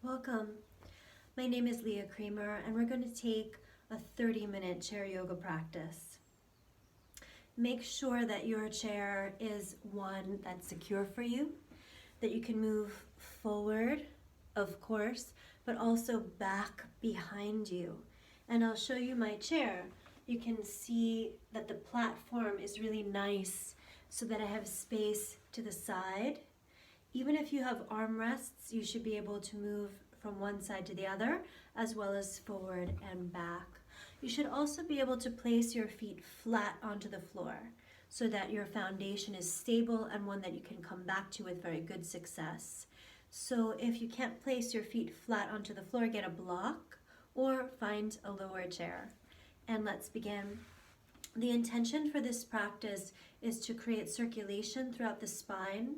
Welcome. My name is Lea Kraemer, and we're going to take a 30-minute chair yoga practice. Make sure that your chair is one that's secure for you, that you can move forward, of course, but also back behind you. And I'll show you my chair. You can see that the platform is really nice so that I have space to the side. Even if you have armrests, you should be able to move from one side to the other, as well as forward and back. You should also be able to place your feet flat onto the floor so that your foundation is stable and one that you can come back to with very good success. So if you can't place your feet flat onto the floor, get a block or find a lower chair. And let's begin. The intention for this practice is to create circulation throughout the spine,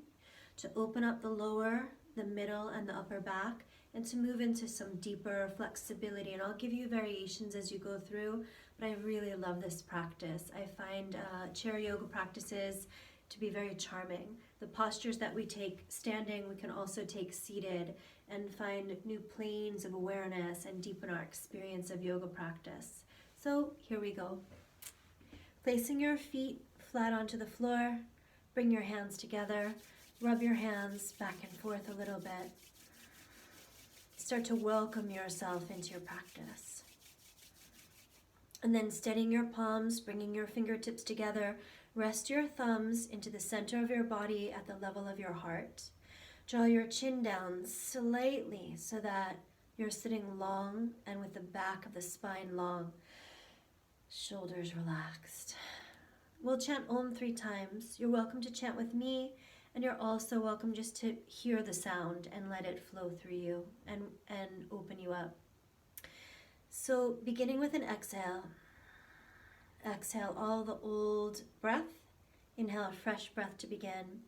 to open up the lower, the middle, and the upper back, and to move into some deeper flexibility. And I'll give you variations as you go through, but I really love this practice. I find chair yoga practices to be very charming. The postures that we take standing, we can also take seated and find new planes of awareness and deepen our experience of yoga practice. So here we go. Placing your feet flat onto the floor, bring your hands together, rub your hands back and forth a little bit. Start to welcome yourself into your practice. And then steadying your palms, bringing your fingertips together, rest your thumbs into the center of your body at the level of your heart. Draw your chin down slightly so that you're sitting long and with the back of the spine long. Shoulders relaxed. We'll chant Om 3 times. You're welcome to chant with me, and you're also welcome just to hear the sound and let it flow through you and open you up. So beginning with an exhale. Exhale all the old breath. Inhale a fresh breath to begin.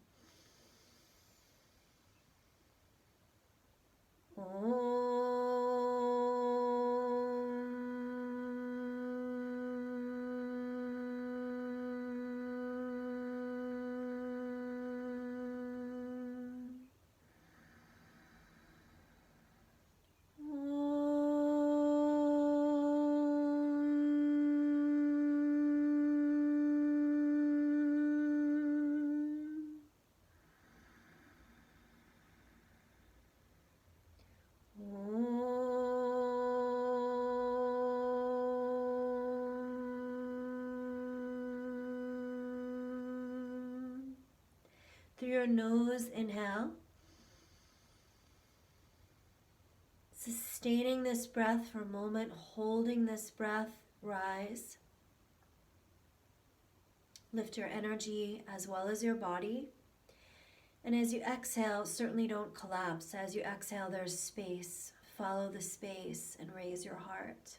Through your nose, inhale. Sustaining this breath for a moment, holding this breath, rise. Lift your energy as well as your body. And as you exhale, certainly don't collapse. As you exhale, there's space. Follow the space and raise your heart.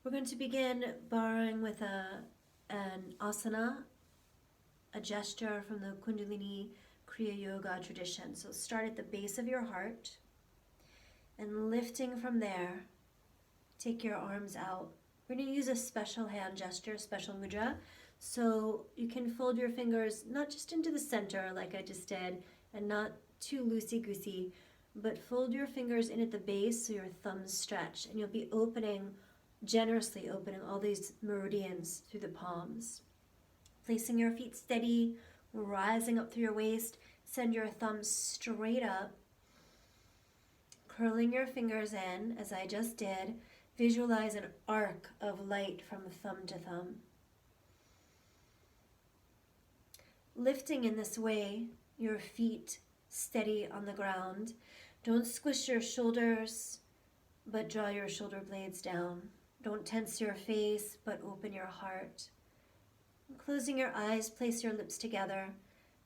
We're going to begin borrowing with an asana, a gesture from the Kundalini kriya yoga tradition. So start at the base of your heart and lifting from there, take your arms out. We're going to use a special hand gesture, special mudra. So you can fold your fingers not just into the center like I just did and not too loosey-goosey, but fold your fingers in at the base so your thumbs stretch, and you'll be generously opening all these meridians through the palms. Placing your feet steady, rising up through your waist, send your thumbs straight up, curling your fingers in, as I just did. Visualize an arc of light from thumb to thumb. Lifting in this way, your feet steady on the ground. Don't squish your shoulders, but draw your shoulder blades down. Don't tense your face, but open your heart. Closing your eyes, place your lips together.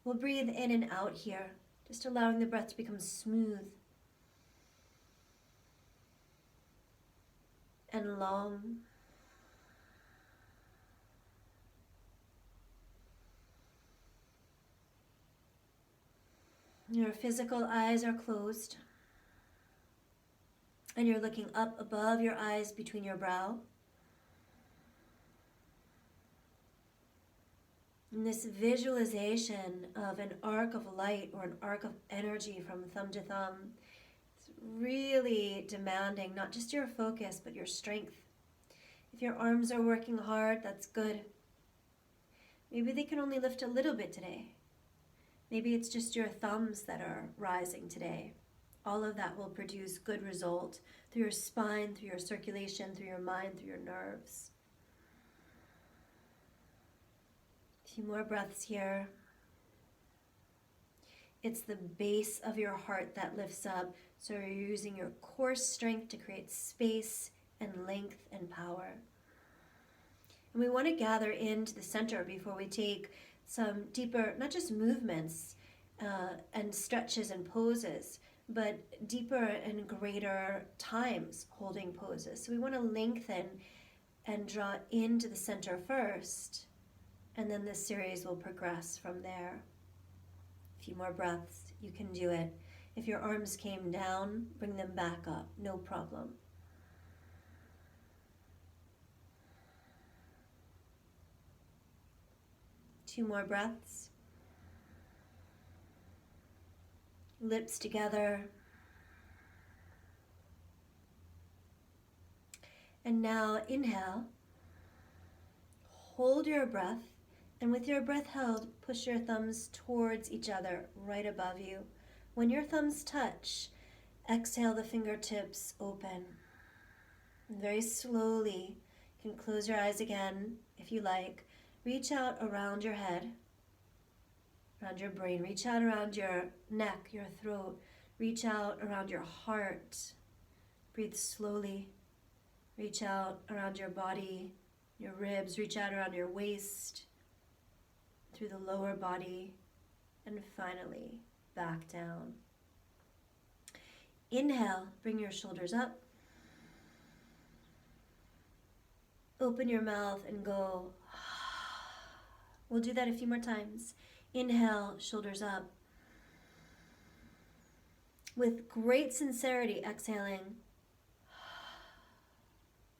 We'll breathe in and out here, just allowing the breath to become smooth and long. Your physical eyes are closed, and you're looking up above your eyes between your brow. And this visualization of an arc of light or an arc of energy from thumb to thumb is really demanding not just your focus, but your strength. If your arms are working hard, that's good. Maybe they can only lift a little bit today. Maybe it's just your thumbs that are rising today. All of that will produce good result through your spine, through your circulation, through your mind, through your nerves. A few more breaths here. It's the base of your heart that lifts up, so you're using your core strength to create space and length and power. And we want to gather into the center before we take some deeper, not just movements and stretches and poses, but deeper and greater times holding poses. So we want to lengthen and draw into the center first, and then this series will progress from there. A few more breaths, you can do it. If your arms came down, bring them back up, no problem. Two more breaths. Lips together. And now inhale. Hold your breath. And with your breath held, push your thumbs towards each other, right above you. When your thumbs touch, exhale the fingertips open. And very slowly, you can close your eyes again if you like. Reach out around your head, around your brain. Reach out around your neck, your throat. Reach out around your heart. Breathe slowly. Reach out around your body, your ribs. Reach out around your waist, through the lower body, and finally back down. Inhale, bring your shoulders up. Open your mouth and go. We'll do that a few more times. Inhale, shoulders up. With great sincerity, exhaling.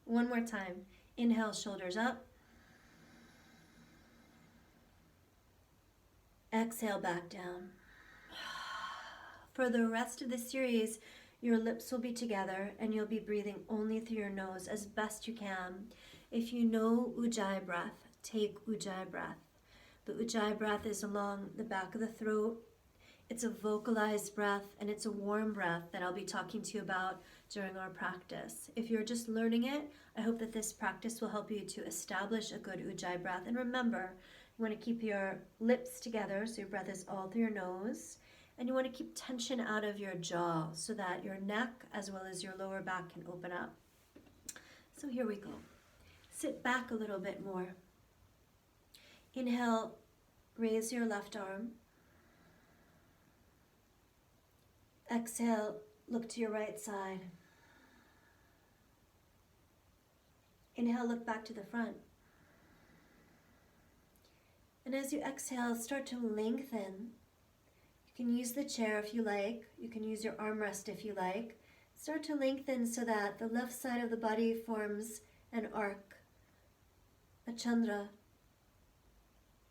One more time. Inhale, shoulders up. Exhale, back down. For the rest of the series, your lips will be together and you'll be breathing only through your nose as best you can. If you know Ujjayi breath, take Ujjayi breath. The Ujjayi breath is along the back of the throat. It's a vocalized breath, and it's a warm breath that I'll be talking to you about during our practice. If you're just learning it, I hope that this practice will help you to establish a good Ujjayi breath. And remember, you want to keep your lips together so your breath is all through your nose. And you want to keep tension out of your jaw so that your neck as well as your lower back can open up. So here we go. Sit back a little bit more. Inhale, raise your left arm. Exhale, look to your right side. Inhale, look back to the front. And as you exhale, start to lengthen. You can use the chair if you like. You can use your armrest if you like. Start to lengthen so that the left side of the body forms an arc, a chandra,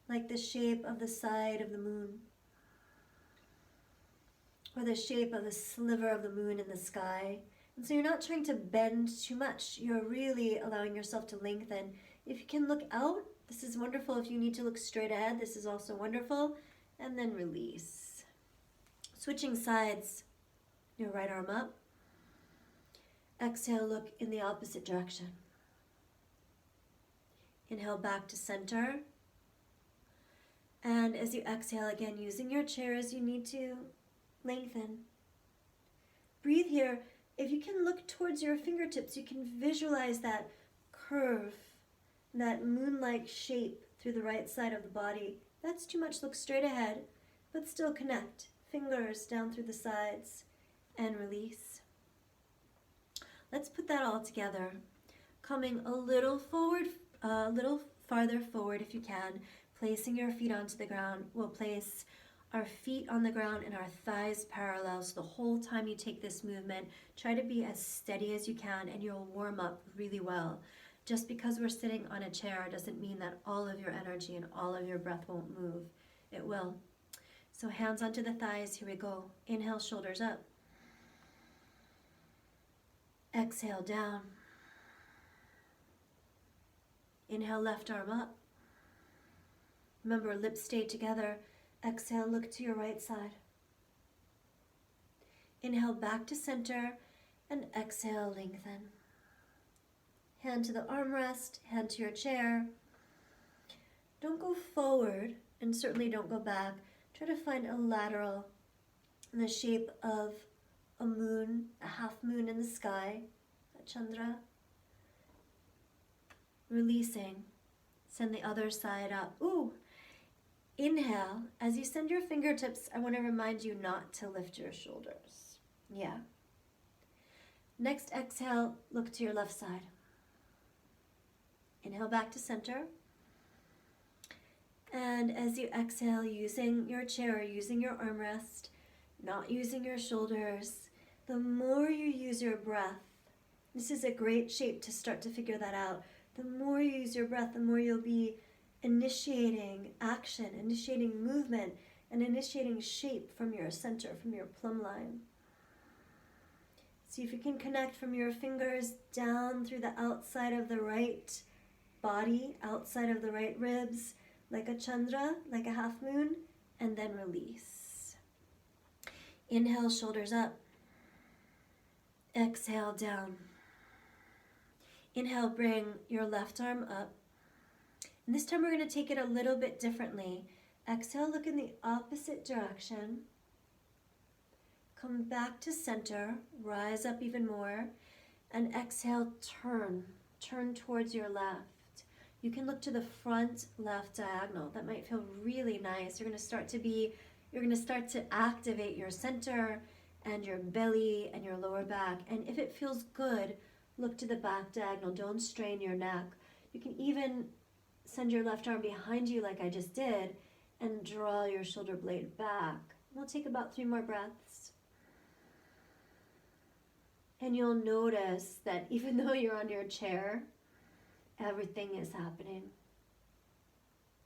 like the shape of the side of the moon, or the shape of the sliver of the moon in the sky. And so you're not trying to bend too much. You're really allowing yourself to lengthen. If you can look out, this is wonderful. If you need to look straight ahead, this is also wonderful. And then release. Switching sides, your right arm up. Exhale, look in the opposite direction. Inhale back to center. And as you exhale, again, using your chair as you need to, lengthen. Breathe here. If you can look towards your fingertips, you can visualize that curve, that moon-like shape through the right side of the body. That's too much. Look straight ahead, but still connect. Fingers down through the sides and release. Let's put that all together. Coming a little forward, a little farther forward if you can. Placing your feet onto the ground. We'll place our feet on the ground and our thighs parallel. So the whole time you take this movement, try to be as steady as you can and you'll warm up really well. Just because we're sitting on a chair doesn't mean that all of your energy and all of your breath won't move. It will. So hands onto the thighs. Here we go. Inhale, shoulders up. Exhale, down. Inhale, left arm up. Remember, lips stay together. Exhale, look to your right side. Inhale, back to center, and exhale, lengthen. Hand to the armrest, hand to your chair. Don't go forward, and certainly don't go back. Try to find a lateral in the shape of a moon, a half moon in the sky, a chandra. Releasing. Send the other side up. Ooh! Inhale. As you send your fingertips, I want to remind you not to lift your shoulders. Yeah. Next exhale, look to your left side. Inhale back to center. And as you exhale, using your chair, using your armrest, not using your shoulders, the more you use your breath, this is a great shape to start to figure that out. The more you use your breath, the more you'll be initiating action, initiating movement, and initiating shape from your center, from your plumb line. See if you can connect from your fingers down through the outside of the right body, outside of the right ribs, like a chandra, like a half moon, and then release. Inhale, shoulders up. Exhale, down. Inhale, bring your left arm up. And this time we're going to take it a little bit differently. Exhale, look in the opposite direction. Come back to center, rise up even more, and exhale, turn. Turn towards your left. You can look to the front left diagonal. That might feel really nice. You're going to start to activate your center and your belly and your lower back. And if it feels good, look to the back diagonal. Don't strain your neck. You can even send your left arm behind you like I just did and draw your shoulder blade back. We'll take about 3 more breaths. And you'll notice that even though you're on your chair, everything is happening.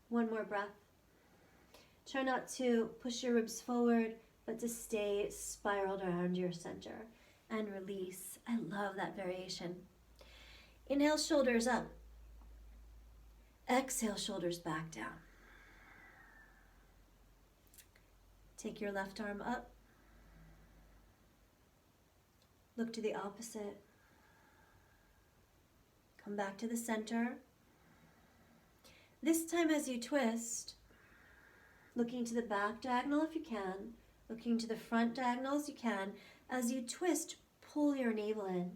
1 more breath. Try not to push your ribs forward, but to stay spiraled around your center. And release. I love that variation. Inhale, shoulders up. Exhale, shoulders back down. Take your left arm up. Look to the opposite. Come back to the center. This time as you twist, looking to the back diagonal if you can, looking to the front diagonal as you can, as you twist, pull your navel in.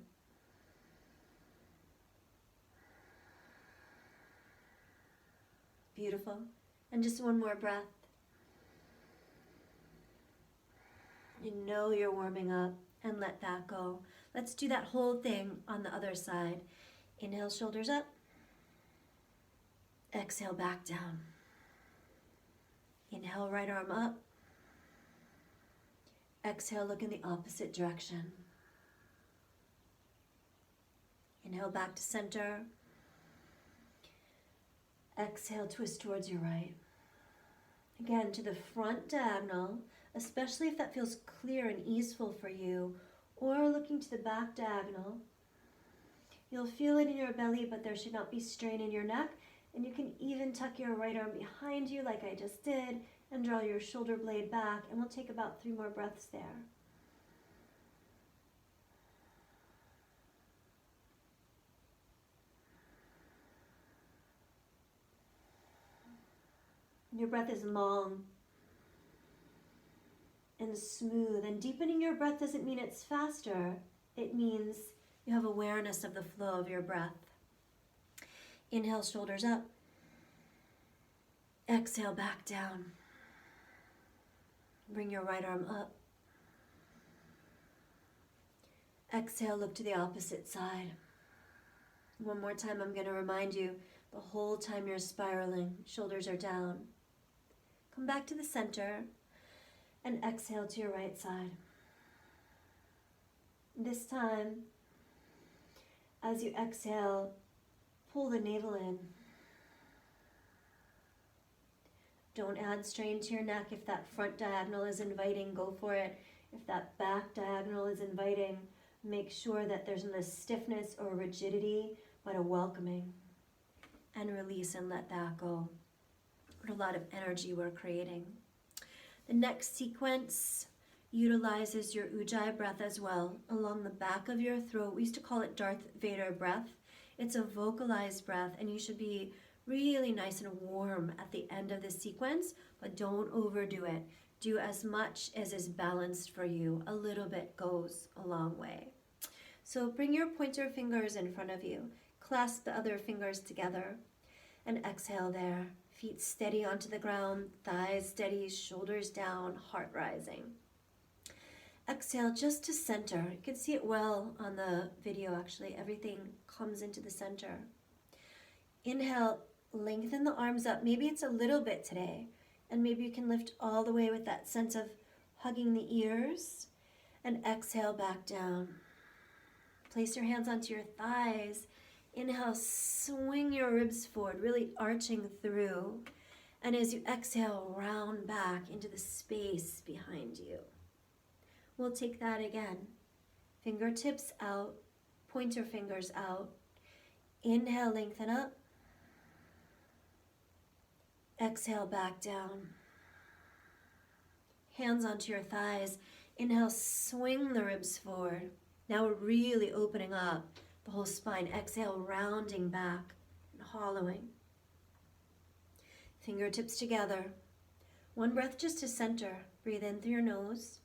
Beautiful. And just 1 more breath. You know you're warming up, and let that go. Let's do that whole thing on the other side. Inhale, shoulders up. Exhale, back down. Inhale, right arm up. Exhale, look in the opposite direction. Inhale, back to center. Exhale, twist towards your right. Again, to the front diagonal, especially if that feels clear and easeful for you, or looking to the back diagonal. You'll feel it in your belly, but there should not be strain in your neck. And you can even tuck your right arm behind you like I just did and draw your shoulder blade back. And we'll take about 3 more breaths there. Your breath is long and smooth. And deepening your breath doesn't mean it's faster. It means you have awareness of the flow of your breath. Inhale, shoulders up. Exhale, back down. Bring your right arm up. Exhale, look to the opposite side. 1 more time, I'm going to remind you, the whole time you're spiraling, shoulders are down. Come back to the center and exhale to your right side. This time, as you exhale, Pull the navel in. Don't add strain to your neck. If that front diagonal is inviting, go for it. If that back diagonal is inviting, make sure that there's no stiffness or rigidity, but a welcoming. And release and let that go. What a lot of energy we're creating. The next sequence utilizes your Ujjayi breath as well, along the back of your throat. We used to call it Darth Vader breath. It's a vocalized breath, and you should be really nice and warm at the end of the sequence, but don't overdo it. Do as much as is balanced for you. A little bit goes a long way. So bring your pointer fingers in front of you. Clasp the other fingers together and exhale there. Feet steady onto the ground, thighs steady, shoulders down, heart rising. Exhale just to center. You can see it well on the video actually. Everything comes into the center. Inhale, lengthen the arms up. Maybe it's a little bit today. And maybe you can lift all the way with that sense of hugging the ears. And exhale back down. Place your hands onto your thighs. Inhale, swing your ribs forward, really arching through. And as you exhale, round back into the space behind you. We'll take that again. Fingertips out, pointer fingers out. Inhale, lengthen up. Exhale, back down. Hands onto your thighs. Inhale, swing the ribs forward. Now we're really opening up the whole spine. Exhale, rounding back and hollowing. Fingertips together. One breath just to center. Breathe in through your nose.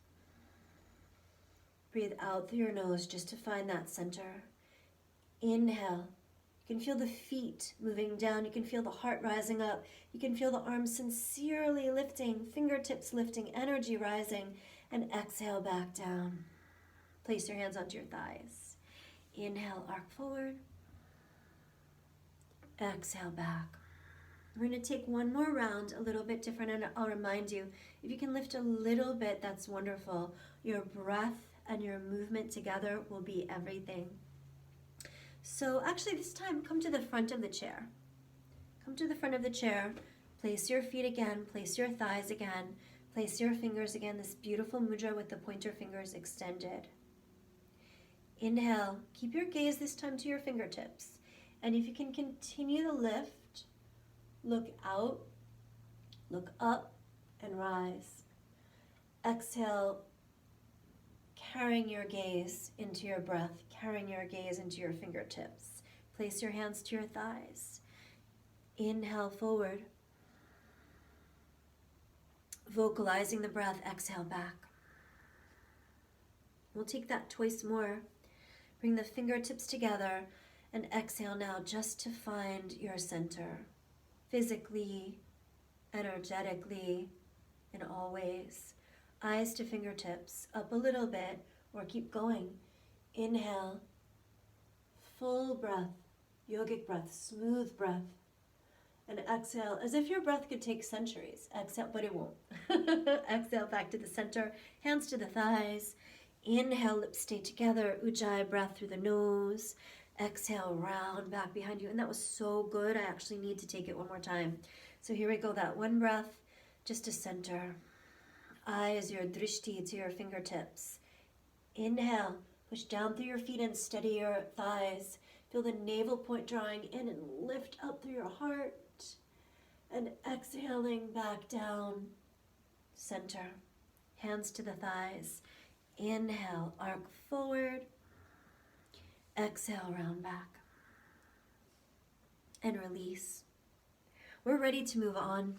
Breathe out through your nose just to find that center. Inhale. You can feel the feet moving down. You can feel the heart rising up. You can feel the arms sincerely lifting, fingertips lifting, energy rising. And exhale back down. Place your hands onto your thighs. Inhale, arc forward. Exhale back. We're going to take one more round, a little bit different, and I'll remind you, if you can lift a little bit, that's wonderful. Your breath and your movement together will be everything. So actually this time, come to the front of the chair. Come to the front of the chair. Place your feet again. Place your thighs again. Place your fingers again. This beautiful mudra with the pointer fingers extended. Inhale. Keep your gaze this time to your fingertips. And if you can continue to lift, look out, look up, and rise. Exhale, carrying your gaze into your breath, carrying your gaze into your fingertips. Place your hands to your thighs. Inhale forward. Vocalizing the breath, exhale back. We'll take that twice more. Bring the fingertips together and exhale now just to find your center. Physically, energetically, in all ways. Eyes to fingertips, up a little bit, or keep going. Inhale, full breath, yogic breath, smooth breath. And exhale, as if your breath could take centuries. Exhale, but it won't. Exhale back to the center, hands to the thighs. Inhale, lips stay together, Ujjayi breath through the nose. Exhale, round back behind you. And that was so good, I actually need to take it one more time. So here we go, that one breath, just to center. Eyes, your drishti to your fingertips. Inhale, push down through your feet and steady your thighs. Feel the navel point drawing in and lift up through your heart. And exhaling back down, center. Hands to the thighs. Inhale, arc forward. Exhale, round back. And release. We're ready to move on.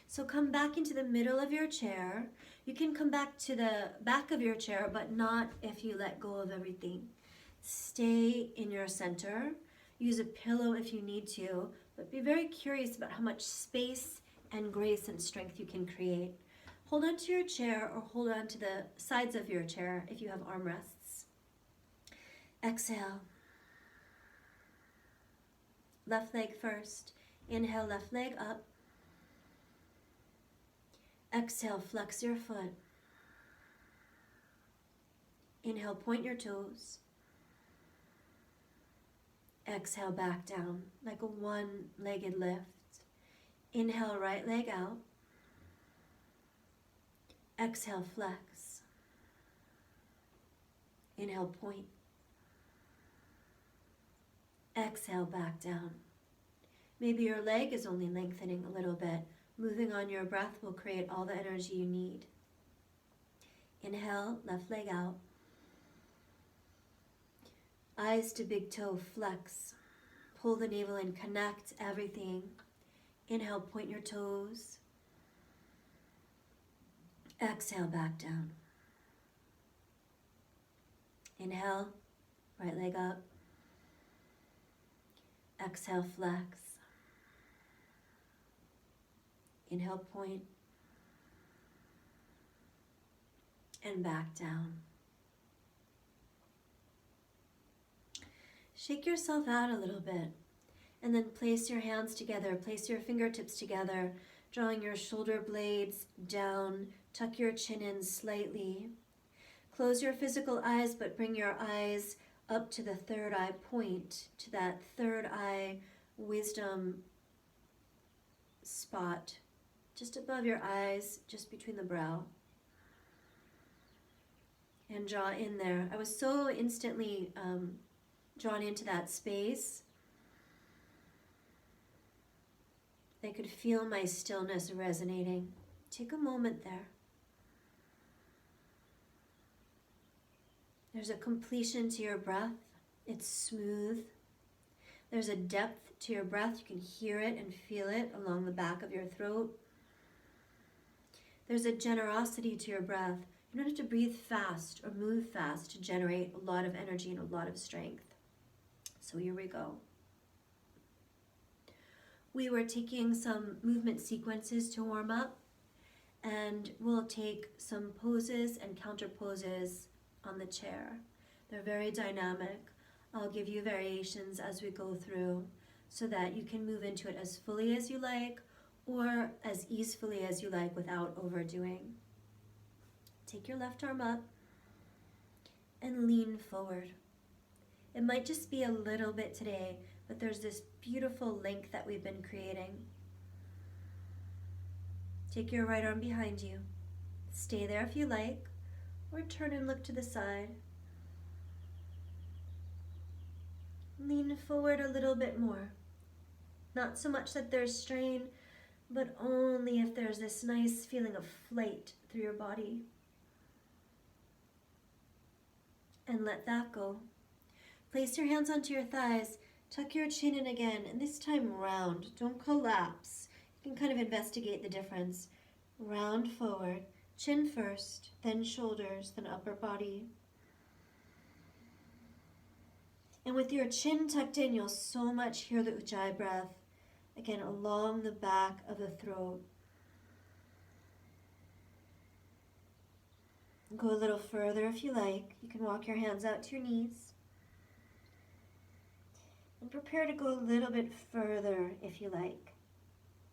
So come back into the middle of your chair. You can come back to the back of your chair, but not if you let go of everything. Stay in your center. Use a pillow if you need to, but be very curious about how much space and grace and strength you can create. Hold on to your chair or hold on to the sides of your chair if you have armrests. Exhale. Left leg first. Inhale, left leg up. Exhale, flex your foot. Inhale, point your toes. Exhale back down like a one-legged lift. Inhale, right leg out. Exhale, flex. Inhale, point. Exhale, back down. Maybe your leg is only lengthening a little bit. Moving on your breath will create all the energy you need. Inhale, left leg out. Eyes to big toe, flex. Pull the navel in, connect everything. Inhale, point your toes. Exhale, back down. Inhale, right leg up. Exhale, flex. Inhale, point. And back down. Shake yourself out a little bit. And then place your hands together. Place your fingertips together, drawing your shoulder blades down. Tuck your chin in slightly. Close your physical eyes, but bring your eyes up to the third eye point, to that third eye wisdom spot, just above your eyes, just between the brow. And draw in there. I was so instantly drawn into that space. I could feel my stillness resonating. Take a moment there. There's a completion to your breath. It's smooth. There's a depth to your breath. You can hear it and feel it along the back of your throat. There's a generosity to your breath. You don't have to breathe fast or move fast to generate a lot of energy and a lot of strength. So here we go. We were taking some movement sequences to warm up, and we'll take some poses and counter poses on the chair. They're very dynamic. I'll give you variations as we go through so that you can move into it as fully as you like or as easily as you like without overdoing. Take your left arm up and lean forward. It might just be a little bit today, but there's this beautiful link that we've been creating. Take your right arm behind you. Stay there if you like, or turn and look to the side. Lean forward a little bit more. Not so much that there's strain, but only if there's this nice feeling of flight through your body. And let that go. Place your hands onto your thighs. Tuck your chin in again, and this time round. Don't collapse. You can kind of investigate the difference. Round forward. Chin first, then shoulders, then upper body. And with your chin tucked in, you'll so much hear the Ujjayi breath, again, along the back of the throat. Go a little further if you like. You can walk your hands out to your knees. And prepare to go a little bit further if you like.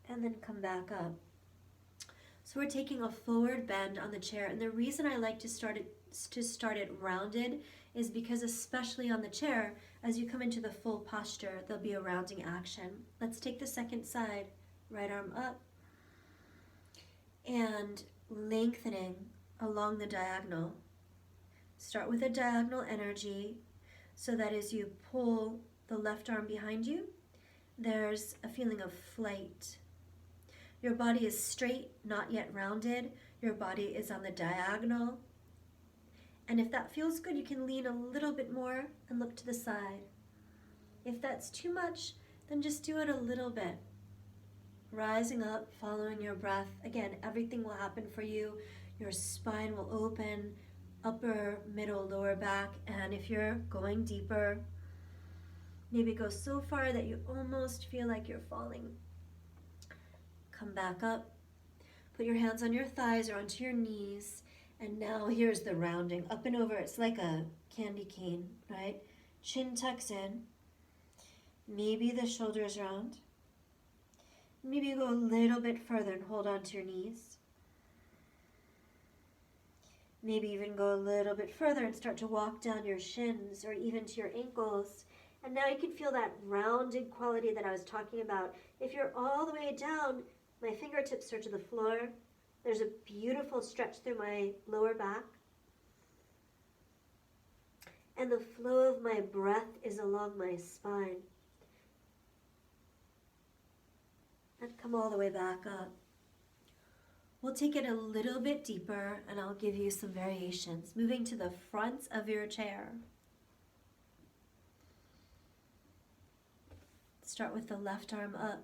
And then come back up. So we're taking a forward bend on the chair, and the reason I like to start it rounded is because especially on the chair, as you come into the full posture, there'll be a rounding action. Let's take the second side. Right arm up and lengthening along the diagonal. Start with a diagonal energy so that as you pull the left arm behind you, there's a feeling of flight. Your body is straight, not yet rounded. Your body is on the diagonal. And if that feels good, you can lean a little bit more and look to the side. If that's too much, then just do it a little bit. Rising up, following your breath. Again, everything will happen for you. Your spine will open, upper, middle, lower back. And if you're going deeper, maybe go so far that you almost feel like you're falling. Come back up. Put your hands on your thighs or onto your knees. And now here's the rounding. Up and over, it's like a candy cane, right? Chin tucks in. Maybe the shoulders round. Maybe you go a little bit further and hold on to your knees. Maybe even go a little bit further and start to walk down your shins or even to your ankles And now you can feel that rounded quality that I was talking about. If you're all the way down, my fingertips are to the floor. There's a beautiful stretch through my lower back. And the flow of my breath is along my spine. And come all the way back up. We'll take it a little bit deeper and I'll give you some variations. Moving to the front of your chair. Start with the left arm up.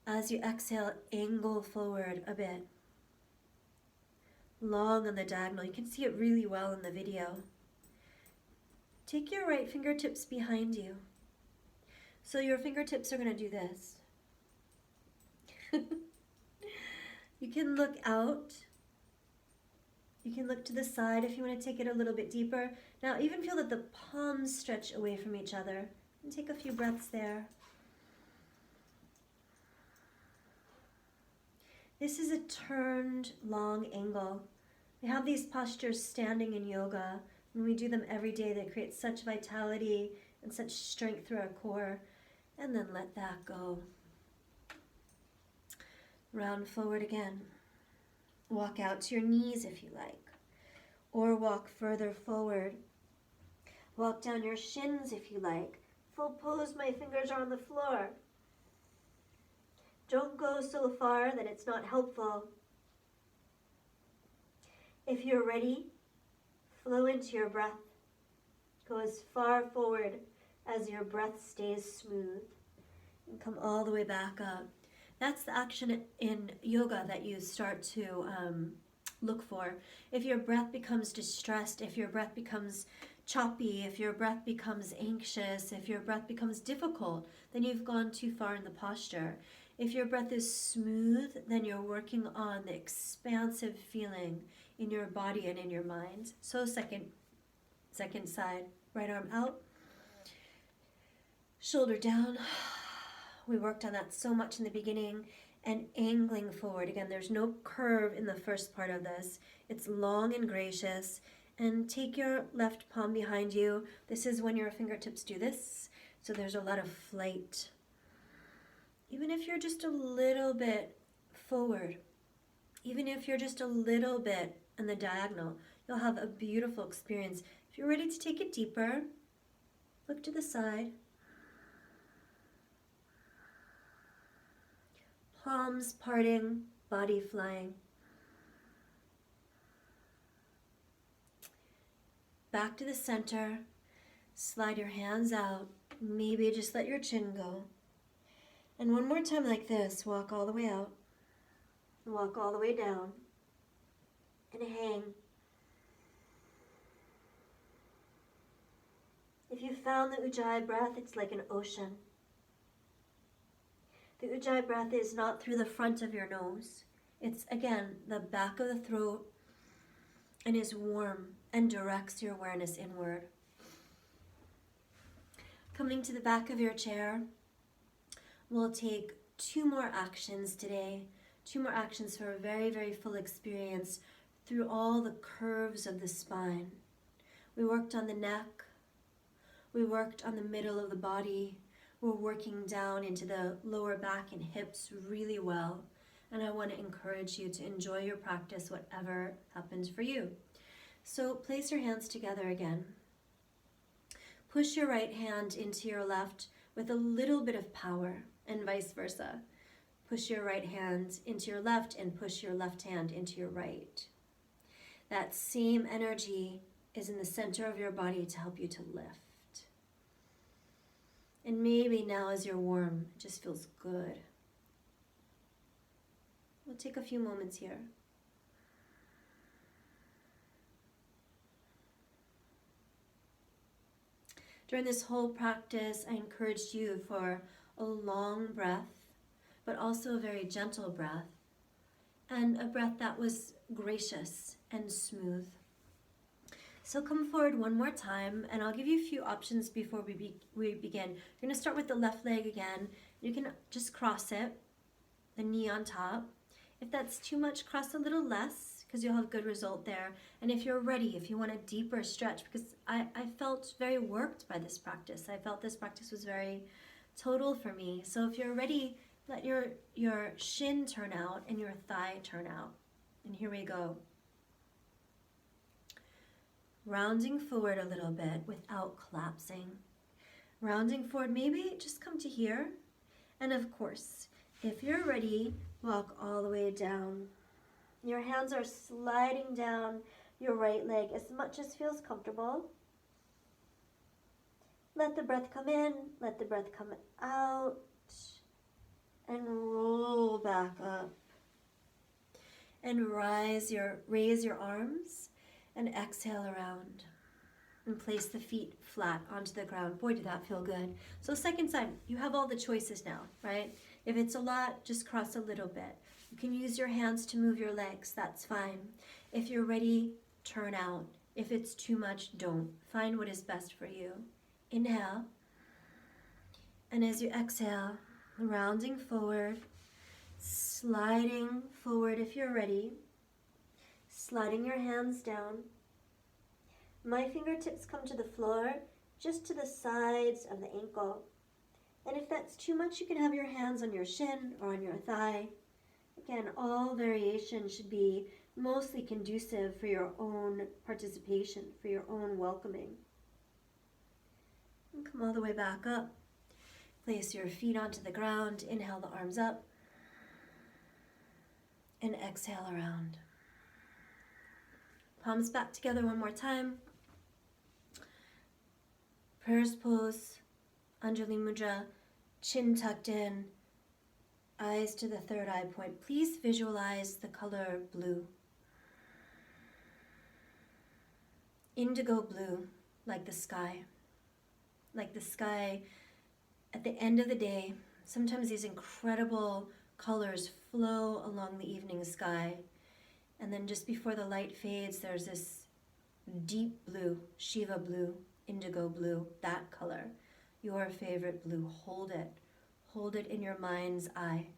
As you exhale, angle forward a bit. Long on the diagonal. You can see it really well in the video. Take your right fingertips behind you. So your fingertips are going to do this. You can look out. You can look to the side if you want to take it a little bit deeper. Now even feel that the palms stretch away from each other. And take a few breaths there. This is a turned long angle. We have these postures standing in yoga. When we do them every day, they create such vitality and such strength through our core. And then let that go. Round forward again. Walk out to your knees if you like. Or walk further forward. Walk down your shins if you like. Full pose, my fingers are on the floor. Don't go so far that it's not helpful. If you're ready, flow into your breath. Go as far forward as your breath stays smooth. And come all the way back up. That's the action in yoga that you start to look for. If your breath becomes distressed, if your breath becomes choppy, if your breath becomes anxious, if your breath becomes difficult, then you've gone too far in the posture. If your breath is smooth, then you're working on the expansive feeling in your body and in your mind. So second side, right arm out, shoulder down. We worked on that so much in the beginning. And angling forward. Again, there's no curve in the first part of this. It's long and gracious. And take your left palm behind you. This is when your fingertips do this. So there's a lot of flight. Even if you're just a little bit forward, even if you're just a little bit in the diagonal, you'll have a beautiful experience. If you're ready to take it deeper, look to the side. Palms parting, body flying. Back to the center. Slide your hands out. Maybe just let your chin go. And one more time like this. Walk all the way out. Walk all the way down. And hang. If you found the Ujjayi breath, it's like an ocean. The Ujjayi breath is not through the front of your nose. It's, again, the back of the throat and is warm and directs your awareness inward. Coming to the back of your chair, we'll take 2 more actions today. 2 more actions for a very, very full experience through all the curves of the spine. We worked on the neck. We worked on the middle of the body. We're working down into the lower back and hips really well. And I want to encourage you to enjoy your practice, whatever happens for you. So place your hands together again. Push your right hand into your left with a little bit of power and vice versa. Push your right hand into your left and push your left hand into your right. That same energy is in the center of your body to help you to lift. And maybe now as you're warm, it just feels good. We'll take a few moments here. During this whole practice, I encouraged you for a long breath, but also a very gentle breath, and a breath that was gracious and smooth. So come forward one more time, and I'll give you a few options before we begin. You're going to start with the left leg again. You can just cross it, the knee on top. If that's too much, cross a little less. because you'll have good result there. And if you're ready, if you want a deeper stretch, because I felt very worked by this practice. I felt this practice was very total for me. So if you're ready, let your shin turn out and your thigh turn out. And here we go. Rounding forward a little bit without collapsing. Rounding forward, maybe just come to here. And of course, if you're ready, walk all the way down. Your hands are sliding down your right leg as much as feels comfortable. Let the breath come in, let the breath come out, and roll back up. And raise your arms and exhale around. And place the feet flat onto the ground. Boy, did that feel good. So second side, you have all the choices now, right? If it's a lot, just cross a little bit. You can use your hands to move your legs, that's fine. If you're ready, turn out. If it's too much, don't. Find what is best for you. Inhale. And as you exhale, rounding forward, sliding forward if you're ready, sliding your hands down. My fingertips come to the floor, just to the sides of the ankle. And if that's too much, you can have your hands on your shin or on your thigh. Again, all variations should be mostly conducive for your own participation, for your own welcoming. And come all the way back up. Place your feet onto the ground. Inhale the arms up. And exhale around. Palms back together one more time. Prayers pose, Anjali Mudra, chin tucked in, eyes to the third eye point. Please visualize the color blue. Indigo blue, like the sky. Like the sky at the end of the day. Sometimes these incredible colors flow along the evening sky. And then just before the light fades, there's this deep blue, Shiva blue, indigo blue, that color. Your favorite blue. Hold it. Hold it in your mind's eye.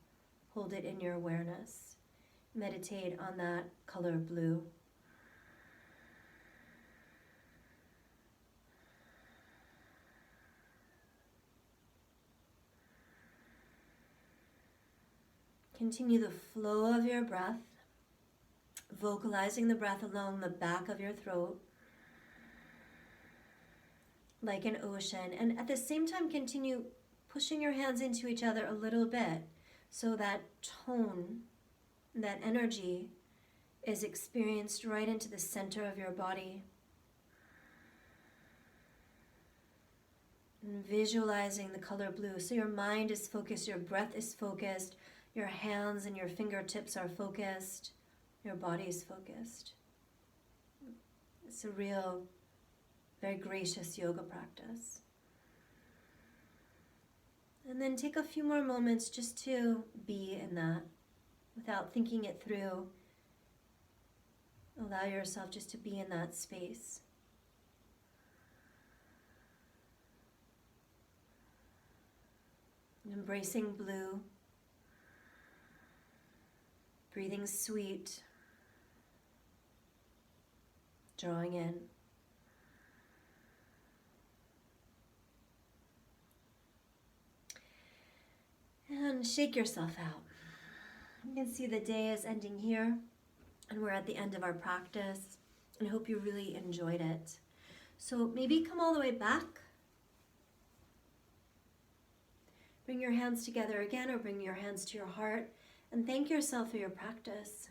Hold it in your awareness. Meditate on that color blue. Continue the flow of your breath, vocalizing the breath along the back of your throat, like an ocean. And at the same time, continue pushing your hands into each other a little bit so that tone, that energy is experienced right into the center of your body. And visualizing the color blue. So your mind is focused, your breath is focused, your hands and your fingertips are focused, your body is focused. It's a real, very gracious yoga practice. And then take a few more moments just to be in that without thinking it through. Allow yourself just to be in that space. Embracing blue. Breathing sweet. Drawing in. And shake yourself out. You can see the day is ending here, and we're at the end of our practice, and I hope you really enjoyed it. So maybe come all the way back. Bring your hands together again, or bring your hands to your heart, and thank yourself for your practice.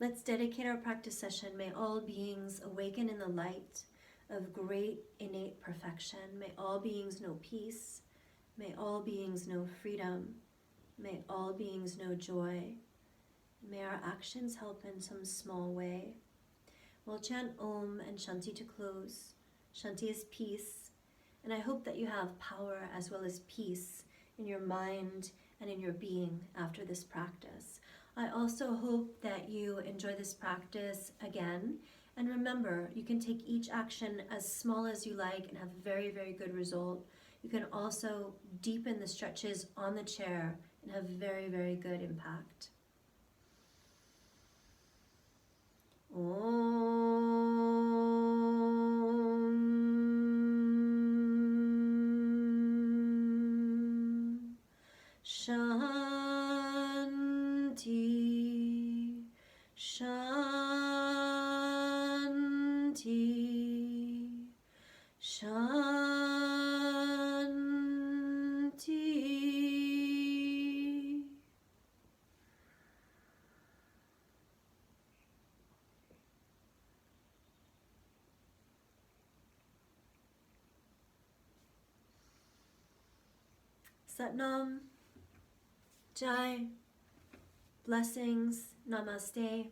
Let's dedicate our practice session. May all beings awaken in the light of great innate perfection. May all beings know peace. May all beings know freedom. May all beings know joy. May our actions help in some small way. We'll chant Om and Shanti to close. Shanti is peace. And I hope that you have power as well as peace in your mind and in your being after this practice. I also hope that you enjoy this practice again. And remember, you can take each action as small as you like and have a very, very good result. You can also deepen the stretches on the chair and have very, very good impact. Om Shanti, Shanti, Shanti. Satnam, Jai, blessings, namaste.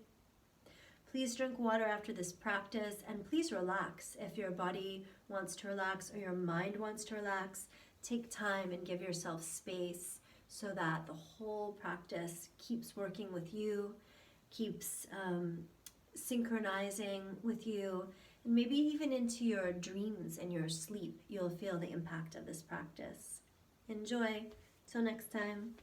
Please drink water after this practice, and please relax. If your body wants to relax or your mind wants to relax, take time and give yourself space so that the whole practice keeps working with you, keeps synchronizing with you, and maybe even into your dreams and your sleep, you'll feel the impact of this practice. Enjoy. Till next time.